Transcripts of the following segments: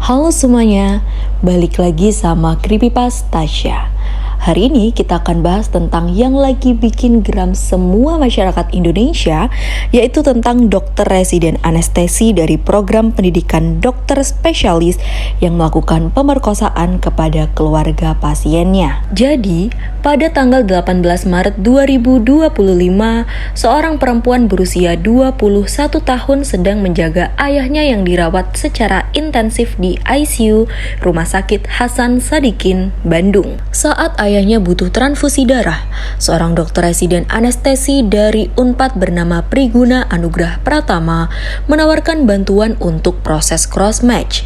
Halo semuanya, balik lagi sama Creepypasta Tasya. Hari ini kita akan bahas tentang yang lagi bikin geram semua masyarakat Indonesia, yaitu tentang dokter residen anestesi dari program pendidikan dokter spesialis yang melakukan pemerkosaan kepada keluarga pasiennya. Jadi, pada tanggal 18 Maret 2025, seorang perempuan berusia 21 tahun sedang menjaga ayahnya yang dirawat secara intensif di ICU Rumah Sakit Hasan Sadikin, Bandung. Saat ayahnya butuh transfusi darah, seorang dokter residen anestesi dari Unpad bernama Priguna Anugrah Pratama menawarkan bantuan untuk proses cross-match.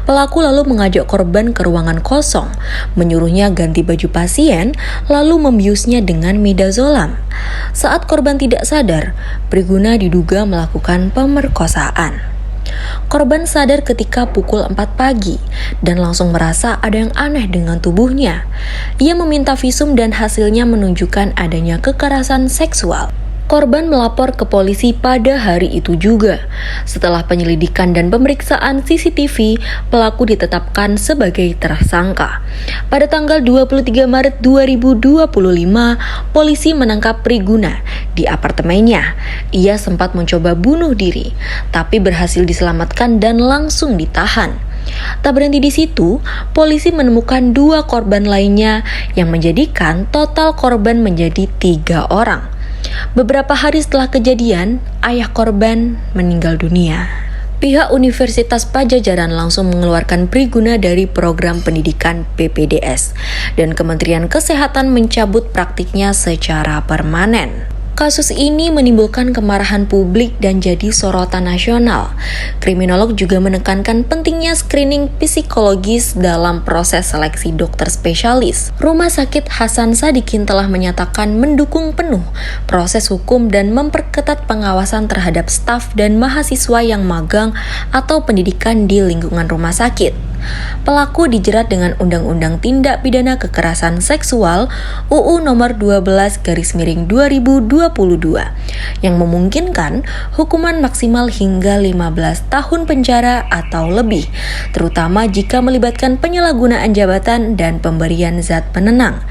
Pelaku lalu mengajak korban ke ruangan kosong, menyuruhnya ganti baju pasien, lalu membiusnya dengan midazolam. Saat korban tidak sadar, Priguna diduga melakukan pemerkosaan. Korban sadar ketika pukul 4 pagi dan langsung merasa ada yang aneh dengan tubuhnya. Ia meminta visum dan hasilnya menunjukkan adanya kekerasan seksual. Korban melapor ke polisi pada hari itu juga. Setelah penyelidikan dan pemeriksaan CCTV, pelaku ditetapkan sebagai tersangka. Pada tanggal 23 Maret 2025, polisi menangkap Priguna di apartemennya. Ia sempat mencoba bunuh diri, tapi berhasil diselamatkan dan langsung ditahan. Tak berhenti di situ, polisi menemukan 2 korban lainnya yang menjadikan total korban menjadi 3 orang. Beberapa hari setelah kejadian, ayah korban meninggal dunia. Pihak Universitas Padjadjaran langsung mengeluarkan Priguna dari program pendidikan PPDS dan Kementerian Kesehatan mencabut praktiknya secara permanen. Kasus ini menimbulkan kemarahan publik dan jadi sorotan nasional. Kriminolog juga menekankan pentingnya screening psikologis dalam proses seleksi dokter spesialis. Rumah Sakit Hasan Sadikin telah menyatakan mendukung penuh proses hukum dan memperketat pengawasan terhadap staf dan mahasiswa yang magang atau pendidikan di lingkungan rumah sakit. Pelaku dijerat dengan Undang-Undang Tindak Pidana Kekerasan Seksual UU Nomor 12/2022 yang memungkinkan hukuman maksimal hingga 15 tahun penjara atau lebih, terutama jika melibatkan penyalahgunaan jabatan dan pemberian zat penenang.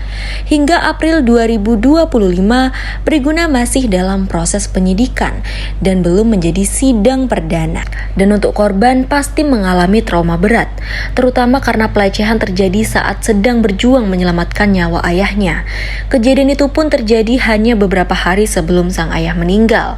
Hingga April 2025, Priguna masih dalam proses penyidikan dan belum menjadi sidang perdana. Dan untuk korban pasti mengalami trauma berat, terutama karena pelecehan terjadi saat sedang berjuang menyelamatkan nyawa ayahnya. Kejadian itu pun terjadi hanya beberapa hari sebelum sang ayah meninggal.